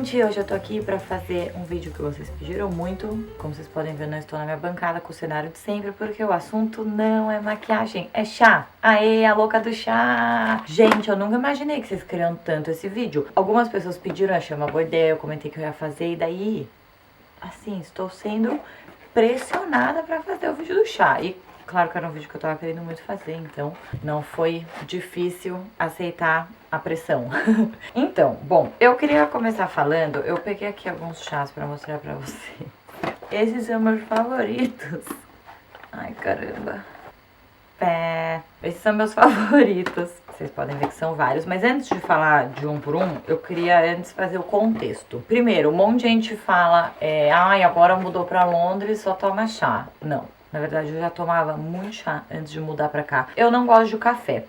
gente, hoje eu tô aqui pra fazer um vídeo que vocês pediram muito. Como vocês podem ver, não estou na minha bancada com o cenário de sempre, porque o assunto não é maquiagem, é chá. Aê, a louca do chá! Gente, eu nunca imaginei que vocês queriam tanto esse vídeo. Algumas pessoas pediram, achei uma boa ideia, eu comentei que eu ia fazer, e daí, assim, estou sendo pressionada pra fazer o vídeo do chá. E claro que era um vídeo que eu tava querendo muito fazer, então não foi difícil aceitar a pressão. Então, bom, eu queria começar falando, eu peguei aqui alguns chás pra mostrar pra você. Esses são meus favoritos. Ai, caramba. Esses são meus favoritos. Vocês podem ver que são vários, mas antes de falar de um por um, eu queria antes fazer o contexto. Primeiro, um monte de gente fala, ai, agora mudou pra Londres, só toma chá. Não, na verdade eu já tomava muito chá antes de mudar pra cá. Eu não gosto de café.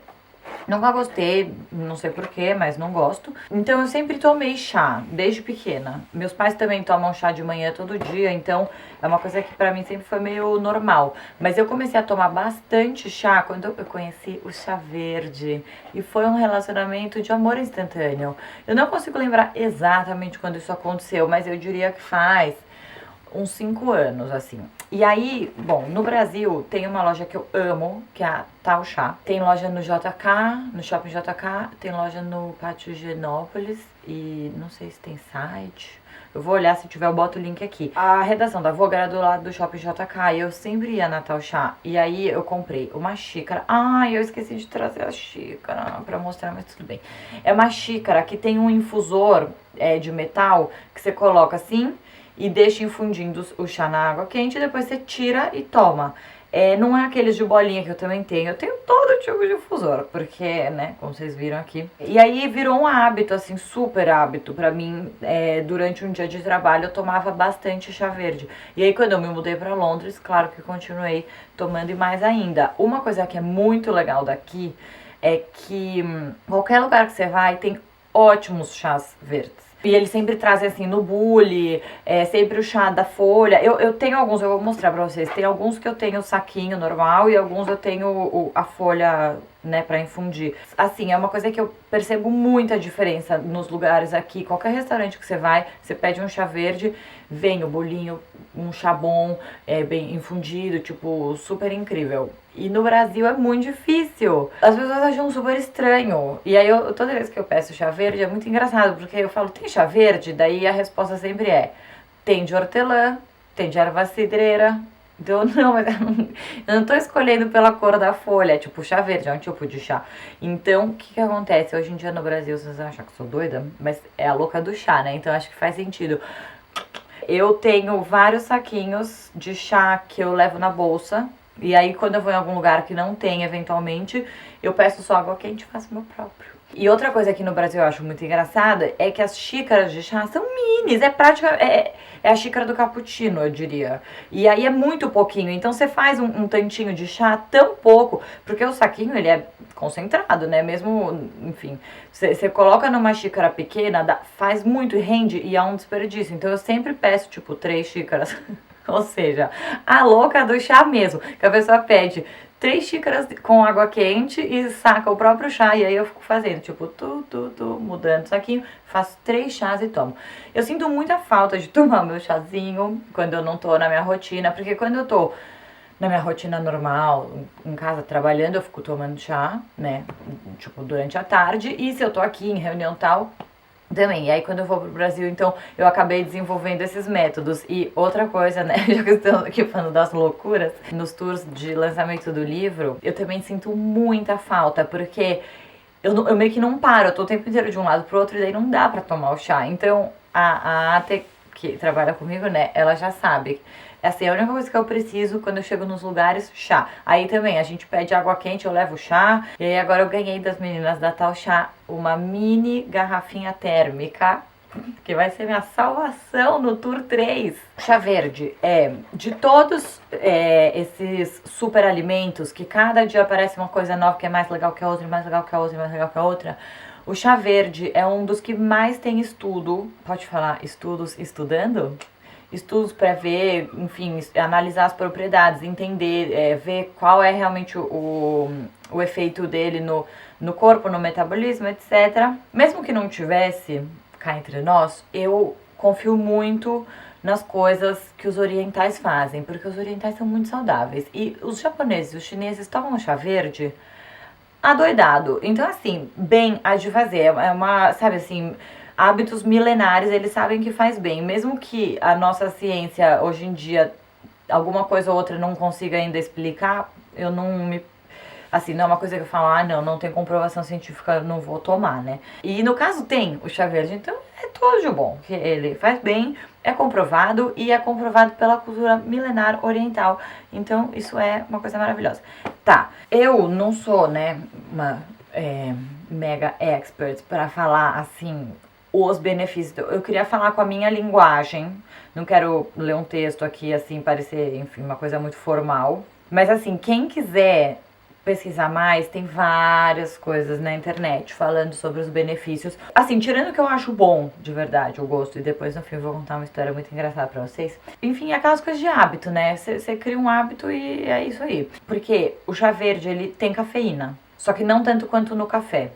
Nunca gostei, não sei porquê, mas não gosto. Então eu sempre tomei chá, desde pequena. Meus pais também tomam chá de manhã todo dia, então é uma coisa que pra mim sempre foi meio normal. Mas eu comecei a tomar bastante chá quando eu conheci o chá verde. E foi um relacionamento de amor instantâneo. Eu não consigo lembrar exatamente quando isso aconteceu, mas eu diria que faz uns 5 anos, assim. E aí, bom, no Brasil tem uma loja que eu amo, que é a Tal Chá. Tem loja no JK, no Shopping JK, tem loja no Pátio Higienópolis e não sei se tem site. Eu vou olhar, se tiver eu boto o link aqui. A redação da Vogue era do lado do Shopping JK e eu sempre ia na Tal Chá. E aí eu comprei uma xícara. Ai, eu esqueci de trazer a xícara pra mostrar, mas tudo bem. É uma xícara que tem um infusor de metal que você coloca assim e deixa infundindo o chá na água quente e depois você tira e toma. Não é aqueles de bolinha que eu também tenho. Eu tenho todo tipo de difusor, porque, né, como vocês viram aqui. E aí virou um hábito, assim, super hábito pra mim. Durante um dia de trabalho eu tomava bastante chá verde. E aí quando eu me mudei pra Londres, claro que continuei tomando e mais ainda. Uma coisa que é muito legal daqui é que qualquer lugar que você vai tem ótimos chás verdes. E eles sempre trazem assim no bule, sempre o chá da folha. Eu tenho alguns, eu vou mostrar pra vocês. Tem alguns que eu tenho o saquinho normal e alguns eu tenho a folha, né, pra infundir. Assim, é uma coisa que eu percebo muita diferença nos lugares aqui. Qualquer restaurante que você vai, você pede um chá verde, vem o bolinho, um chá bom, bem infundido, tipo, super incrível. E no Brasil é muito difícil. As pessoas acham super estranho. E aí, toda vez que eu peço chá verde, é muito engraçado, porque eu falo, tem chá verde? Daí a resposta sempre tem de hortelã, tem de erva cidreira. Então, não, mas eu não tô escolhendo pela cor da folha, tipo, chá verde, é um tipo de chá. Então, o que acontece? Hoje em dia no Brasil, vocês vão achar que eu sou doida, mas é a louca do chá, né? Então, acho que faz sentido. Eu tenho vários saquinhos de chá que eu levo na bolsa. E aí, quando eu vou em algum lugar que não tem, eventualmente, eu peço só água quente e faço meu próprio. E outra coisa aqui no Brasil eu acho muito engraçada é que as xícaras de chá são minis, é a xícara do cappuccino, eu diria. E aí é muito pouquinho, então você faz um tantinho de chá tão pouco, porque o saquinho ele é concentrado, né? Mesmo, enfim, você coloca numa xícara pequena, faz muito e rende e é um desperdício. Então eu sempre peço, tipo, 3 xícaras. Ou seja, a louca do chá mesmo, que a pessoa pede 3 xícaras com água quente e saca o próprio chá. E aí eu fico fazendo, tipo, mudando isso aqui, faço 3 chás e tomo. Eu sinto muita falta de tomar meu chazinho quando eu não tô na minha rotina, porque quando eu tô na minha rotina normal, em casa trabalhando, eu fico tomando chá, né, tipo, durante a tarde. E se eu tô aqui em reunião tal, também. E aí quando eu vou pro Brasil, então, eu acabei desenvolvendo esses métodos. E outra coisa, né, já que estamos aqui falando das loucuras, nos tours de lançamento do livro, eu também sinto muita falta, porque eu meio que não paro, eu tô o tempo inteiro de um lado pro outro e daí não dá pra tomar o chá. Então, a Ate, que trabalha comigo, né, ela já sabe. Essa é a única coisa que eu preciso quando eu chego nos lugares, chá. Aí também, a gente pede água quente, eu levo chá. E aí agora eu ganhei das meninas da Tal Chá uma mini garrafinha térmica, que vai ser minha salvação no Tour 3. Chá verde de todos esses super alimentos, que cada dia aparece uma coisa nova que é mais legal que a outra, mais legal que a outra, mais legal que a outra. O chá verde é um dos que mais tem estudo. Pode falar estudos estudando? Estudos para ver, enfim, analisar as propriedades, entender, ver qual é realmente o efeito dele no corpo, no metabolismo, etc. Mesmo que não tivesse, cá entre nós, eu confio muito nas coisas que os orientais fazem, porque os orientais são muito saudáveis. E os japoneses e os chineses tomam chá verde adoidado. Então, assim, bem há de fazer. É uma, sabe assim, hábitos milenares, eles sabem que faz bem. Mesmo que a nossa ciência, hoje em dia, alguma coisa ou outra não consiga ainda explicar, eu não me... Assim, não é uma coisa que eu falo, ah, não tem comprovação científica, não vou tomar, né? E no caso tem o chá verde, então é tudo de bom, que ele faz bem, é comprovado e é comprovado pela cultura milenar oriental. Então isso é uma coisa maravilhosa. Tá, eu não sou, né, uma mega expert para falar, assim, os benefícios. Eu queria falar com a minha linguagem, não quero ler um texto aqui, assim, parecer, enfim, uma coisa muito formal. Mas assim, quem quiser pesquisar mais, tem várias coisas na internet falando sobre os benefícios. Assim, tirando o que eu acho bom, de verdade, o gosto, e depois no fim eu vou contar uma história muito engraçada pra vocês. Enfim, aquelas coisas de hábito, né? Você cria um hábito e é isso aí. Porque o chá verde, ele tem cafeína, só que não tanto quanto no café.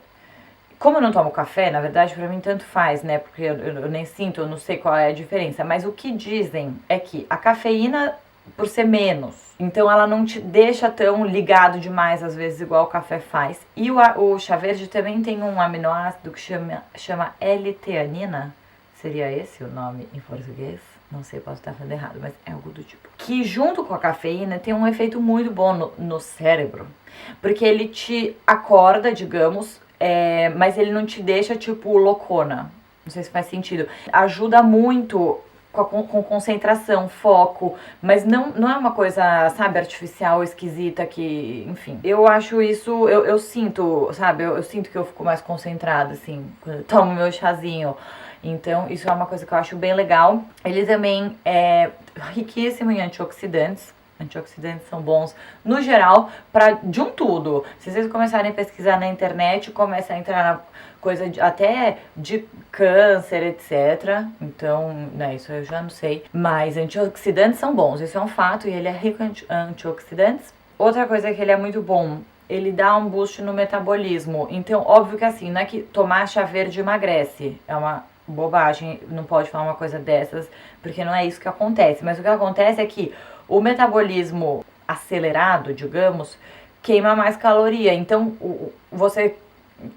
Como eu não tomo café, na verdade, pra mim tanto faz, né? Porque eu nem sinto, eu não sei qual é a diferença. Mas o que dizem é que a cafeína, por ser menos, então ela não te deixa tão ligado demais, às vezes, igual o café faz. E o chá verde também tem um aminoácido que chama L-teanina. Seria esse o nome em português? Não sei, posso estar falando errado, mas é algo do tipo. Que junto com a cafeína tem um efeito muito bom no cérebro. Porque ele te acorda, digamos, mas ele não te deixa, tipo, loucona. Não sei se faz sentido. Ajuda muito com concentração, foco, mas não é uma coisa, sabe, artificial, esquisita, que, enfim. Eu acho isso, eu sinto, sabe, eu sinto que eu fico mais concentrada, assim, quando eu tomo meu chazinho. Então, isso é uma coisa que eu acho bem legal. Ele também é riquíssimo em antioxidantes. Antioxidantes são bons, no geral, de um tudo. Se vocês começarem a pesquisar na internet, começa a entrar na coisa até de câncer, etc. Então, né, isso eu já não sei. Mas antioxidantes são bons, isso é um fato, e ele é rico em antioxidantes. Outra coisa é que ele é muito bom, ele dá um boost no metabolismo. Então, óbvio que assim, não é que tomar chá verde emagrece, é uma bobagem, não pode falar uma coisa dessas, porque não é isso que acontece. Mas o que acontece é que o metabolismo acelerado, digamos, queima mais caloria. Então, você,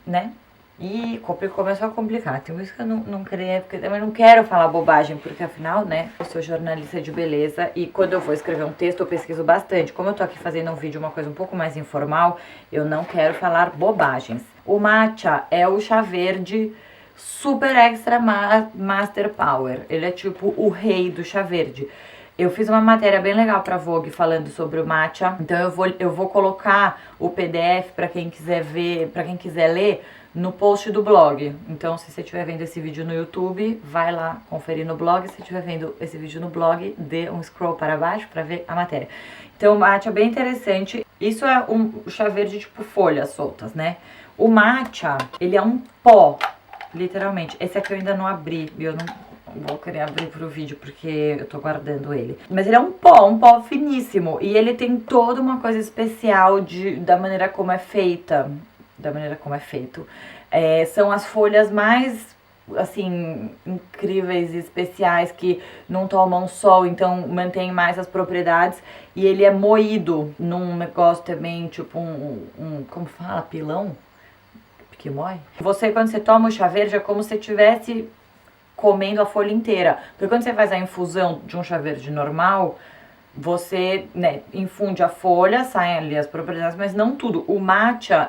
né? E começou a complicar. Tem isso que eu não queria, porque também não quero falar bobagem, porque afinal, né, eu sou jornalista de beleza e quando eu vou escrever um texto eu pesquiso bastante. Como eu tô aqui fazendo um vídeo, uma coisa um pouco mais informal, eu não quero falar bobagens. O matcha é o chá verde super extra master power. Ele é tipo o rei do chá verde. Eu fiz uma matéria bem legal pra Vogue falando sobre o matcha. Então eu vou colocar o PDF pra quem quiser ver, pra quem quiser ler, no post do blog. Então se você estiver vendo esse vídeo no YouTube, vai lá conferir no blog. Se estiver vendo esse vídeo no blog, dê um scroll para baixo pra ver a matéria. Então o matcha é bem interessante. Isso é um chá verde tipo folhas soltas, né? O matcha, ele é um pó, literalmente. Esse aqui eu ainda não abri, eu não vou querer abrir pro vídeo porque eu tô guardando ele. Mas ele é um pó finíssimo. E ele tem toda uma coisa especial da maneira como é feita. Da maneira como é feito. São as folhas mais, assim, incríveis e especiais que não tomam sol, então mantém mais as propriedades. E ele é moído num negócio também, tipo como fala? Pilão? Que mói? Quando você toma o chá verde, é como se você estivesse comendo a folha inteira. Porque quando você faz a infusão de um chá verde normal, você, né, infunde a folha, saem ali as propriedades, mas não tudo. O matcha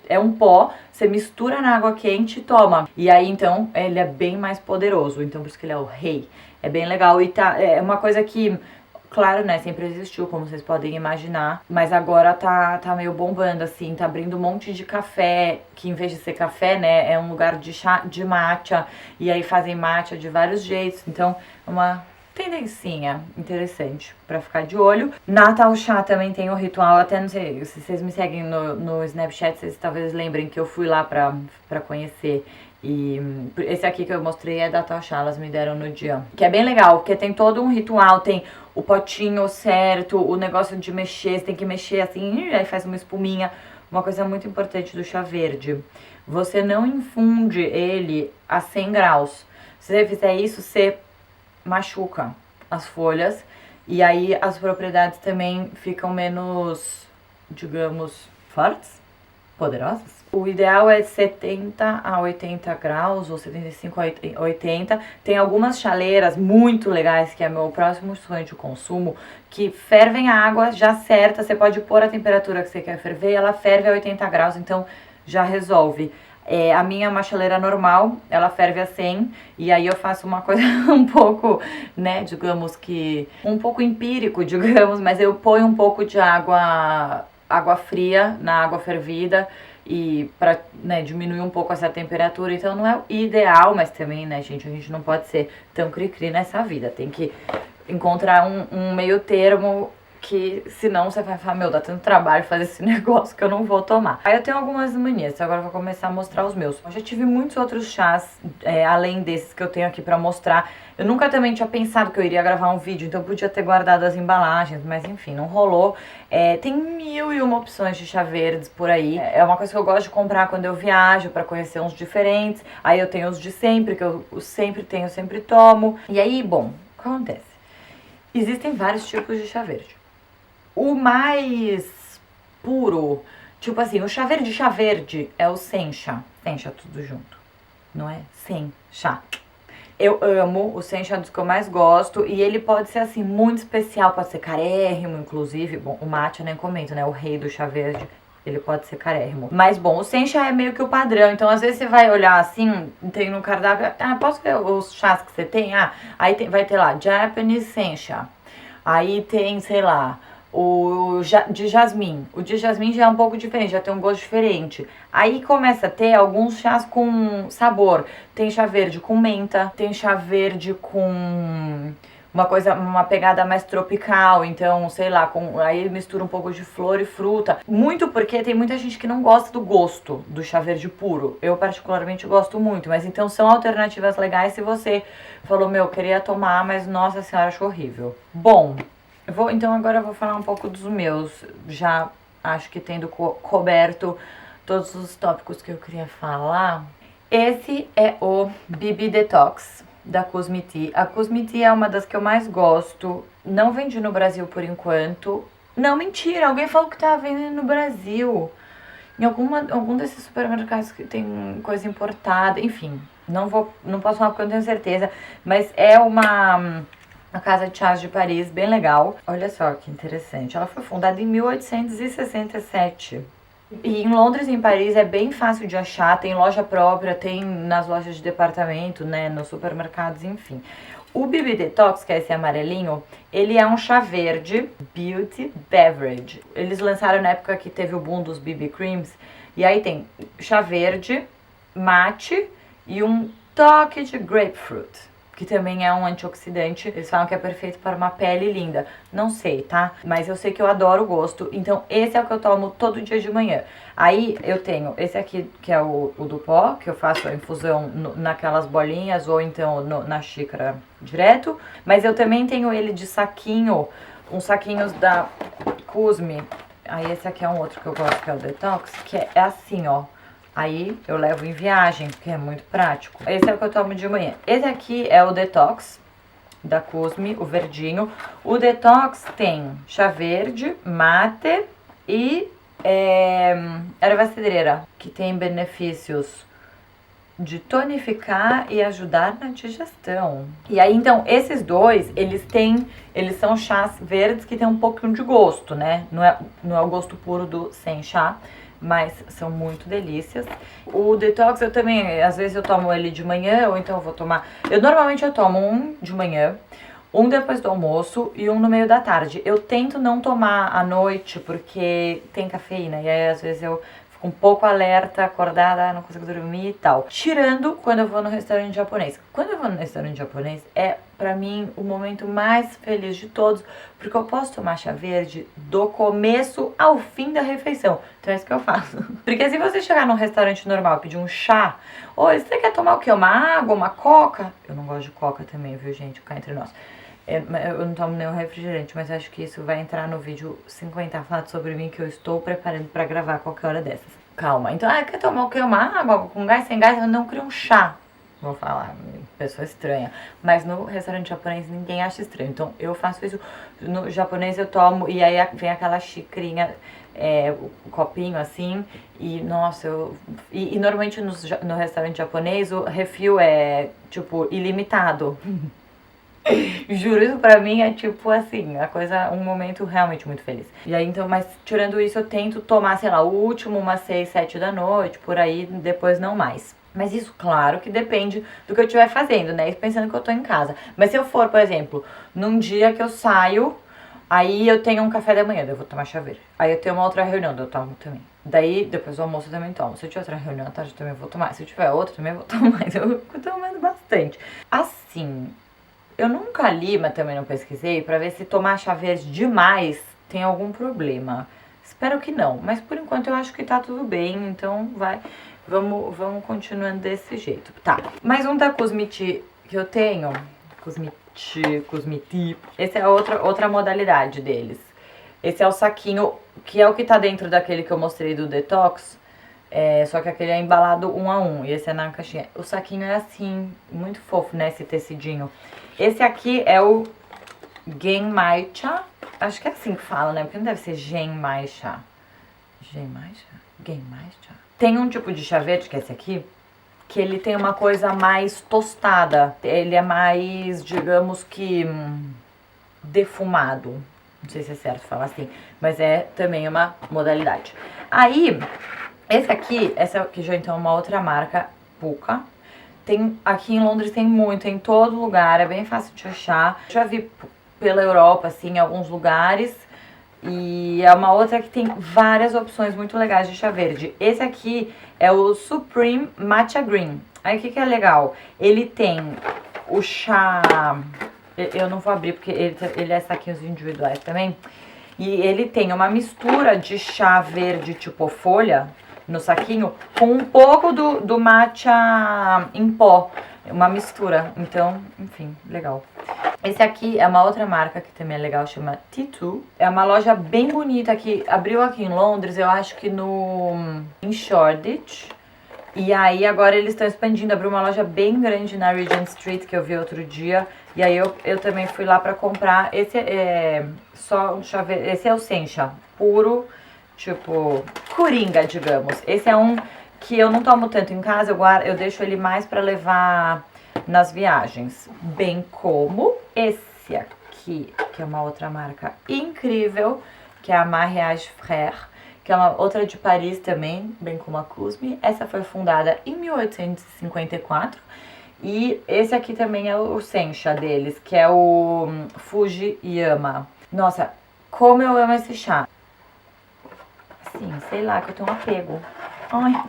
é um pó, você mistura na água quente e toma. E aí, então, ele é bem mais poderoso. Então, por isso que ele é o rei. É bem legal. E é uma coisa que, claro, né, sempre existiu, como vocês podem imaginar. Mas agora tá meio bombando, assim. Tá abrindo um monte de café, que em vez de ser café, né, é um lugar de chá, de matcha. E aí fazem matcha de vários jeitos. Então, é uma tendencinha interessante pra ficar de olho. Natal Chá também tem o ritual, até não sei, se vocês me seguem no Snapchat, vocês talvez lembrem que eu fui lá pra conhecer. E esse aqui que eu mostrei é da Tachá, elas me deram no dia. Que é bem legal, porque tem todo um ritual, tem o potinho certo, o negócio de mexer, você tem que mexer assim, aí faz uma espuminha. uma coisa muito importante do chá verde. Você não infunde ele a 100 graus. Se você fizer isso, você machuca as folhas. E aí as propriedades também ficam menos, digamos, fortes, poderosas. O ideal é 70 a 80 graus, ou 75 a 80. Tem algumas chaleiras muito legais, que é meu próximo sonho de consumo, que fervem a água já certa. Você pode pôr a temperatura que você quer ferver, ela ferve a 80 graus, então já resolve. A minha é uma chaleira normal, ela ferve a 100, e aí eu faço uma coisa um pouco, né, digamos que, um pouco empírico, digamos, mas eu ponho um pouco de água fria na água fervida, e pra, né, diminuir um pouco essa temperatura. Então não é o ideal, mas também, né, gente, a gente não pode ser tão cri-cri nessa vida, tem que encontrar um meio termo, que senão você vai falar, meu, dá tanto trabalho fazer esse negócio que eu não vou tomar. Aí eu tenho algumas manias, agora eu vou começar a mostrar os meus. Eu já tive muitos outros chás, além desses que eu tenho aqui pra mostrar. Eu nunca também tinha pensado que eu iria gravar um vídeo, então eu podia ter guardado as embalagens, mas enfim, não rolou. Tem 1001 opções de chá verdes por aí. É uma coisa que eu gosto de comprar quando eu viajo, pra conhecer uns diferentes. Aí eu tenho os de sempre, que eu sempre tenho, sempre tomo. E aí, bom, o que acontece? Existem vários tipos de chá verde. O mais puro, tipo assim, o chá verde é o sencha. Sencha tudo junto, não é? Sem chá. Eu amo, o sencha é um dos que eu mais gosto, e ele pode ser assim, muito especial, pode ser carérrimo, inclusive. Bom, o mate eu nem comento, né? O rei do chá verde, ele pode ser carérrimo. Mas bom, o sencha é meio que o padrão, então às vezes você vai olhar assim, tem no cardápio, posso ver os chás que você tem? Aí vai ter lá, Japanese sencha. Aí tem, sei lá, de jasmim. O de jasmim já é um pouco diferente, já tem um gosto diferente. Aí começa a ter alguns chás com sabor. Tem chá verde com menta, tem chá verde com uma pegada mais tropical, então, sei lá, aí mistura um pouco de flor e fruta. Muito porque tem muita gente que não gosta do gosto do chá verde puro. Eu particularmente gosto muito, mas então são alternativas legais se você falou, meu, queria tomar, mas nossa senhora, acho horrível. Bom, então agora eu vou falar um pouco dos meus, já acho que tendo coberto todos os tópicos que eu queria falar. Esse é o BB Detox da Cosmeti. A Cosmeti é uma das que eu mais gosto, não vende no Brasil por enquanto. Não, mentira, alguém falou que tava vendendo no Brasil, em algum desses supermercados que tem coisa importada, enfim, não posso falar porque eu não tenho certeza, mas é uma casa de chás de Paris, bem legal. Olha só que interessante. Ela foi fundada em 1867. E em Londres e em Paris é bem fácil de achar. Tem loja própria, tem nas lojas de departamento, né, nos supermercados, enfim. O BB Detox, que é esse amarelinho, ele é um chá verde beauty beverage. Eles lançaram na época que teve o boom dos BB creams. E aí tem chá verde, mate e um toque de grapefruit, que também é um antioxidante. Eles falam que é perfeito para uma pele linda. Não sei, tá? Mas eu sei que eu adoro o gosto. Então esse é o que eu tomo todo dia de manhã. Aí eu tenho esse aqui, que é o do pó, que eu faço a infusão naquelas bolinhas ou então na xícara direto. Mas eu também tenho ele de saquinho, uns saquinhos da Cosme. Aí esse aqui é um outro que eu gosto, que é o Detox, que é assim, ó. Aí eu levo em viagem, porque é muito prático. Esse é o que eu tomo de manhã. Esse aqui é o Detox da Cosme, o verdinho. O Detox tem chá verde, mate e erva cidreira, que tem benefícios de tonificar e ajudar na digestão. E aí, então, esses dois, eles são chás verdes que tem um pouquinho de gosto, né? Não é o gosto puro do sem chá, mas são muito delícias. O Detox eu também, às vezes eu tomo ele de manhã, ou então eu vou tomar... Normalmente eu tomo um de manhã, um depois do almoço e um no meio da tarde. Eu tento não tomar à noite, porque tem cafeína, e aí às vezes eu fico um pouco alerta, acordada, não consigo dormir e tal. Tirando quando eu vou no restaurante japonês. Quando eu vou no restaurante japonês, é pra mim o momento mais feliz de todos, porque eu posso tomar chá verde do começo ao fim da refeição. Então é isso que eu faço. Porque se você chegar num restaurante normal e pedir um chá, ou você quer tomar o quê? Uma água, uma coca? Eu não gosto de coca também, viu, gente? Ficar entre nós. Eu não tomo nenhum refrigerante, mas acho que isso vai entrar no vídeo 50 fatos sobre mim que eu estou preparando pra gravar qualquer hora dessas. Calma, então, quer tomar o quê? Uma água com gás, sem gás? Eu não queria um chá. Vou falar, pessoa estranha. Mas no restaurante japonês ninguém acha estranho. Então eu faço isso. No japonês eu tomo e aí vem aquela xicrinha, o copinho assim. E nossa, e normalmente no restaurante japonês o refil é tipo ilimitado. Juro, isso pra mim é tipo assim, um momento realmente muito feliz. E aí então, mas tirando isso eu tento tomar, sei lá, o último umas 6, 7 da noite, por aí, depois não mais. Mas isso, claro, que depende do que eu estiver fazendo, né? Pensando que eu tô em casa. Mas se eu for, por exemplo, num dia que eu saio, aí eu tenho um café da manhã, daí eu vou tomar chá verde. Aí eu tenho uma outra reunião, daí eu tomo também. Daí, depois do almoço eu também tomo. Se eu tiver outra reunião à tarde, eu também vou tomar. Se eu tiver outra, também vou tomar. Então eu tô tomando bastante. Assim, eu nunca li, mas também não pesquisei, pra ver se tomar chá verde demais tem algum problema. Espero que não, mas por enquanto eu acho que tá tudo bem, então vamos continuando desse jeito. Tá, mais um da Cosmiti que eu tenho, Cosmiti, esse é outra modalidade deles. Esse é o saquinho, que é o que tá dentro daquele que eu mostrei do Detox, só que aquele é embalado 1 a 1 e esse é na caixinha. O saquinho é assim, muito fofo, né, esse tecidinho. Esse aqui é o Genmaicha. Acho que é assim que fala, né? Porque não deve ser Genmaicha. Genmaicha? Genmaicha? Tem um tipo de chá verde, que é esse aqui, que ele tem uma coisa mais tostada. Ele é mais, digamos que, defumado. Não sei se é certo falar assim, mas é também uma modalidade. Aí, essa aqui já então é uma outra marca, Puka. Aqui em Londres tem muito, em todo lugar, é bem fácil de achar. Já vi pela Europa, assim, em alguns lugares. E é uma outra que tem várias opções muito legais de chá verde. Esse aqui é o Supreme Matcha Green. Aí o que é legal? Ele tem o chá... Eu não vou abrir porque ele é saquinhos individuais também. E ele tem uma mistura de chá verde tipo folha no saquinho com um pouco do matcha em pó. Uma mistura. Então, enfim, legal. Esse aqui é uma outra marca que também é legal, chama T2. É uma loja bem bonita que abriu aqui em Londres, eu acho que em Shoreditch. E aí agora eles estão expandindo, abriu uma loja bem grande na Regent Street que eu vi outro dia. E aí eu também fui lá pra comprar. Esse é só um chá verde, esse é o Sencha, puro, tipo, coringa, digamos. Esse é um que eu não tomo tanto em casa, eu deixo ele mais pra levar nas viagens. Bem como esse aqui, que é uma outra marca incrível, que é a Mariage Frères, que é uma outra de Paris também, bem como a Cosme. Essa foi fundada em 1854. E esse aqui também é o Sencha deles, que é o Fujiyama. Nossa, como eu amo esse chá. Assim, sei lá, que eu tenho um apego. Ai.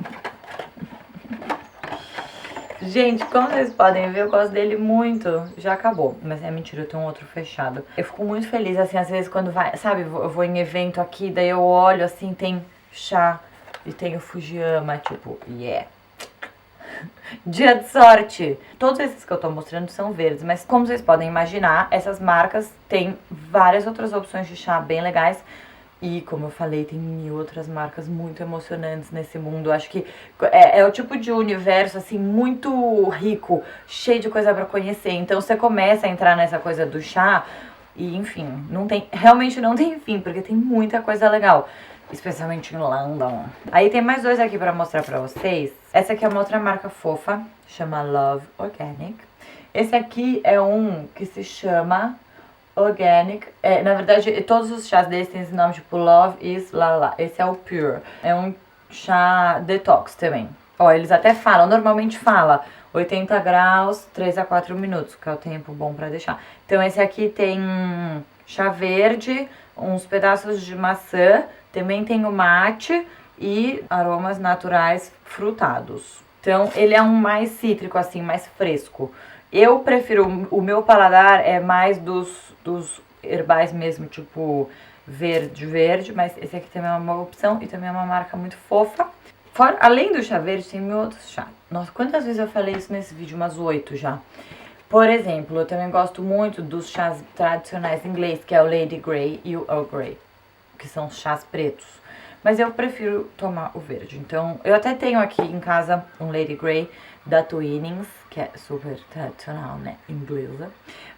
Gente, como vocês podem ver, eu gosto dele muito. Já acabou, mas é mentira, eu tenho um outro fechado. Eu fico muito feliz, assim, às vezes quando vai... Sabe, eu vou em evento aqui, daí eu olho, assim, tem chá e tem o Fujiyama, tipo, yeah. Dia de sorte! Todos esses que eu tô mostrando são verdes, mas como vocês podem imaginar, essas marcas têm várias outras opções de chá bem legais. E, como eu falei, tem 1000 outras marcas muito emocionantes nesse mundo. Acho que é o tipo de universo, assim, muito rico, cheio de coisa pra conhecer. Então, você começa a entrar nessa coisa do chá e, enfim, realmente não tem fim, porque tem muita coisa legal. Especialmente em London. Aí tem mais dois aqui pra mostrar pra vocês. Essa aqui é uma outra marca fofa, chama Love Organic. Esse aqui é um que se chama... Organic, na verdade todos os chás deles têm esse nome, tipo Love is lá lá. Esse é o Pure, é um chá detox também. Ó, eles até falam, normalmente fala 80 graus, 3 a 4 minutos, que é o tempo bom pra deixar. Então esse aqui tem chá verde, uns pedaços de maçã, também tem o mate e aromas naturais frutados. Então ele é um mais cítrico, assim, mais fresco. Eu prefiro, o meu paladar é mais dos herbais mesmo, tipo verde, mas esse aqui também é uma boa opção e também é uma marca muito fofa. Além do chá verde, tem 1000 outros chás. Nossa, quantas vezes eu falei isso nesse vídeo? Umas 8 já. Por exemplo, eu também gosto muito dos chás tradicionais ingleses, que é o Lady Grey e o Earl Grey, que são chás pretos. Mas eu prefiro tomar o verde. Então, eu até tenho aqui em casa um Lady Grey da Twinings, que é super tradicional, né, inglesa.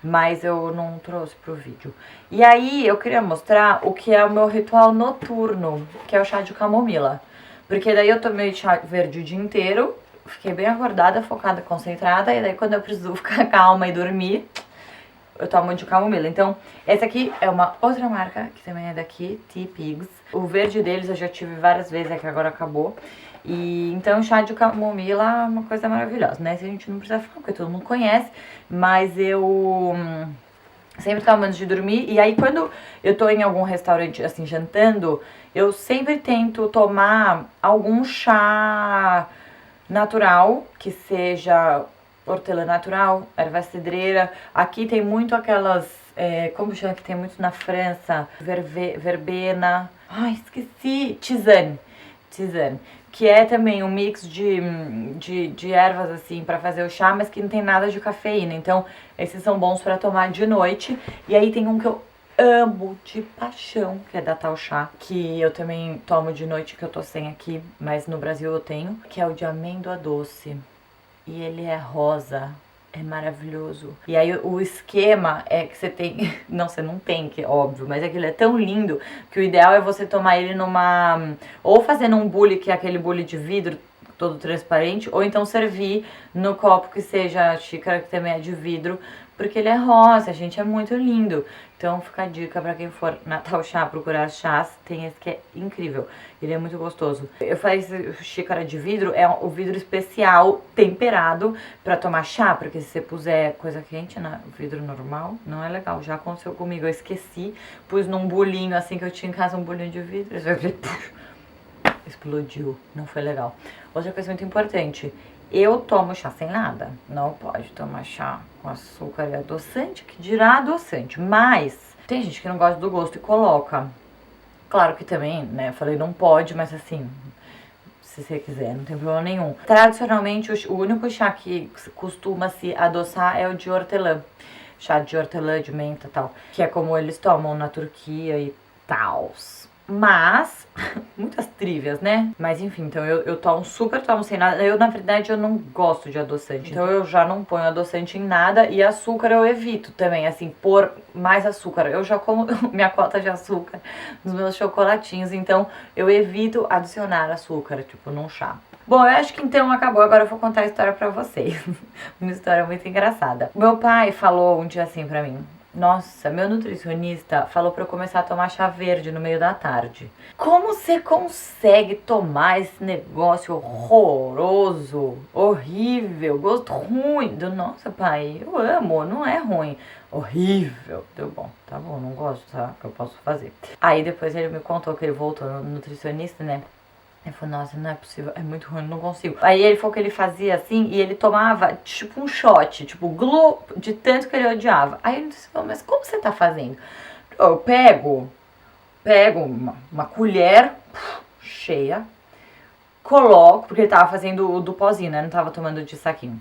Mas eu não trouxe pro vídeo. E aí, eu queria mostrar o que é o meu ritual noturno, que é o chá de camomila. Porque daí eu tomei chá verde o dia inteiro, fiquei bem acordada, focada, concentrada. E daí quando eu preciso ficar calma e dormir, eu tomo de camomila. Então, essa aqui é uma outra marca, que também é daqui, Tea Pigs. O verde deles eu já tive várias vezes, é que agora acabou. E então, chá de camomila é uma coisa maravilhosa, né? Se a gente não precisa falar, porque todo mundo conhece. Mas eu sempre tomo antes de dormir. E aí, quando eu tô em algum restaurante, assim, jantando, eu sempre tento tomar algum chá natural, que seja hortelã natural, erva cidreira. Aqui tem muito aquelas, como chama que tem muito na França? Verbena. Ai, esqueci. Tisane. Tisane. Que é também um mix de ervas, assim, pra fazer o chá, mas que não tem nada de cafeína. Então, esses são bons pra tomar de noite. E aí tem um que eu amo de paixão, que é da Tal Chá, que eu também tomo de noite, que eu tô sem aqui, mas no Brasil eu tenho, que é o de amêndoa doce. E ele é rosa, é maravilhoso. E aí o esquema é que você tem, não, você não tem, que é óbvio, mas é que ele é tão lindo que o ideal é você tomar ele numa, ou fazendo um bule, que é aquele bule de vidro, todo transparente, ou então servir no copo que seja a xícara, que também é de vidro, porque ele é rosa, gente, é muito lindo. Então fica a dica pra quem for na Tal Chá procurar chás, tem esse que é incrível, ele é muito gostoso. Eu falei xícara de vidro, é o vidro especial temperado pra tomar chá, porque se você puser coisa quente no vidro normal, não é legal. Já aconteceu comigo, eu esqueci, pus num bolinho assim que eu tinha em casa, um bolinho de vidro, explodiu, não foi legal. Outra coisa muito importante, eu tomo chá sem nada, não pode tomar chá com açúcar e adoçante, que dirá adoçante, mas tem gente que não gosta do gosto e coloca. Claro que também, né, falei não pode, mas assim, se você quiser, não tem problema nenhum. Tradicionalmente, o único chá que costuma se adoçar é o de hortelã, chá de hortelã, de menta e tal, que é como eles tomam na Turquia e tal. Mas, muitas trivias, né? Mas enfim, então eu tomo super, tomo sem nada. Eu, na verdade, eu não gosto de adoçante. Então eu já não ponho adoçante em nada. E açúcar eu evito também, assim, pôr mais açúcar. Eu já como minha cota de açúcar nos meus chocolatinhos. Então eu evito adicionar açúcar, tipo, num chá. Bom, eu acho que então acabou. Agora eu vou contar a história pra vocês. Uma história muito engraçada. Meu pai falou um dia assim pra mim: nossa, meu nutricionista falou pra eu começar a tomar chá verde no meio da tarde. Como você consegue tomar esse negócio horroroso, horrível, gosto ruim? Nossa, pai, eu amo, não é ruim. Horrível. Deu bom, tá bom, não gosto, tá? O que eu posso fazer? Aí depois ele me contou que ele voltou no nutricionista, né? Ele falou, nossa, não é possível, é muito ruim, não consigo. Aí ele falou que ele fazia assim e ele tomava tipo um shot, tipo glu, de tanto que ele odiava. Aí ele disse, mas como você tá fazendo? Eu pego uma colher cheia, coloco, porque ele tava fazendo o do pozinho, né? Não tava tomando de saquinho.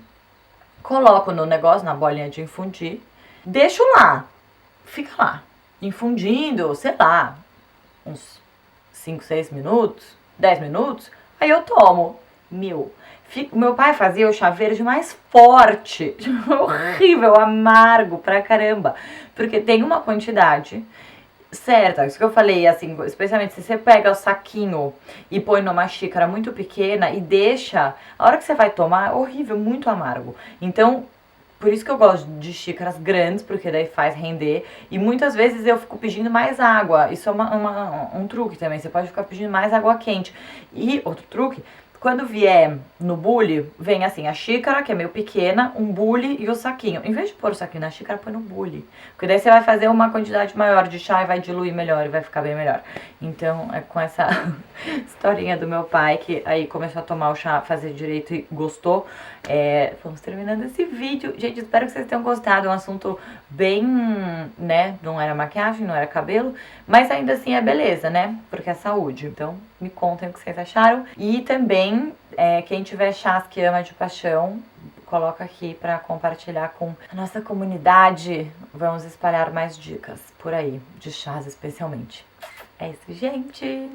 Coloco no negócio, na bolinha de infundir, deixo lá, fica lá, infundindo, sei lá, uns 5, 6 minutos. 10 minutos, aí eu tomo. Meu pai fazia o chá verde mais forte, horrível, amargo pra caramba, porque tem uma quantidade certa, isso que eu falei, assim, especialmente se você pega o saquinho e põe numa xícara muito pequena e deixa, a hora que você vai tomar, é horrível, muito amargo. Então, por isso que eu gosto de xícaras grandes, porque daí faz render. E muitas vezes eu fico pedindo mais água. Isso é um truque também. Você pode ficar pedindo mais água quente. E outro truque, quando vier no bule, vem assim, a xícara, que é meio pequena, um bule e o saquinho. Em vez de pôr o saquinho na xícara, põe no bule. Porque daí você vai fazer uma quantidade maior de chá e vai diluir melhor e vai ficar bem melhor. Então, é com essa historinha do meu pai, que aí começou a tomar o chá, fazer direito e gostou. Vamos terminando esse vídeo. Gente, espero que vocês tenham gostado. É um assunto bem, né, não era maquiagem, não era cabelo, mas ainda assim é beleza, né, porque é saúde. Então, me contem o que vocês acharam. E também, quem tiver chás que ama de paixão, coloco aqui pra compartilhar com a nossa comunidade. Vamos espalhar mais dicas por aí, de chás especialmente. É isso, gente!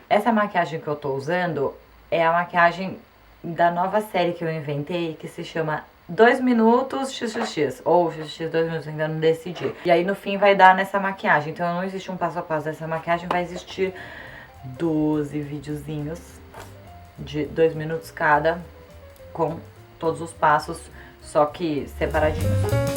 Essa maquiagem que eu tô usando é a maquiagem da nova série que eu inventei, que se chama 2 minutos XXX, ou XXX 2 minutos, ainda não decidi. E aí no fim vai dar nessa maquiagem, então não existe um passo a passo dessa maquiagem, vai existir 12 videozinhos de 2 minutos cada, com todos os passos, só que separadinhos.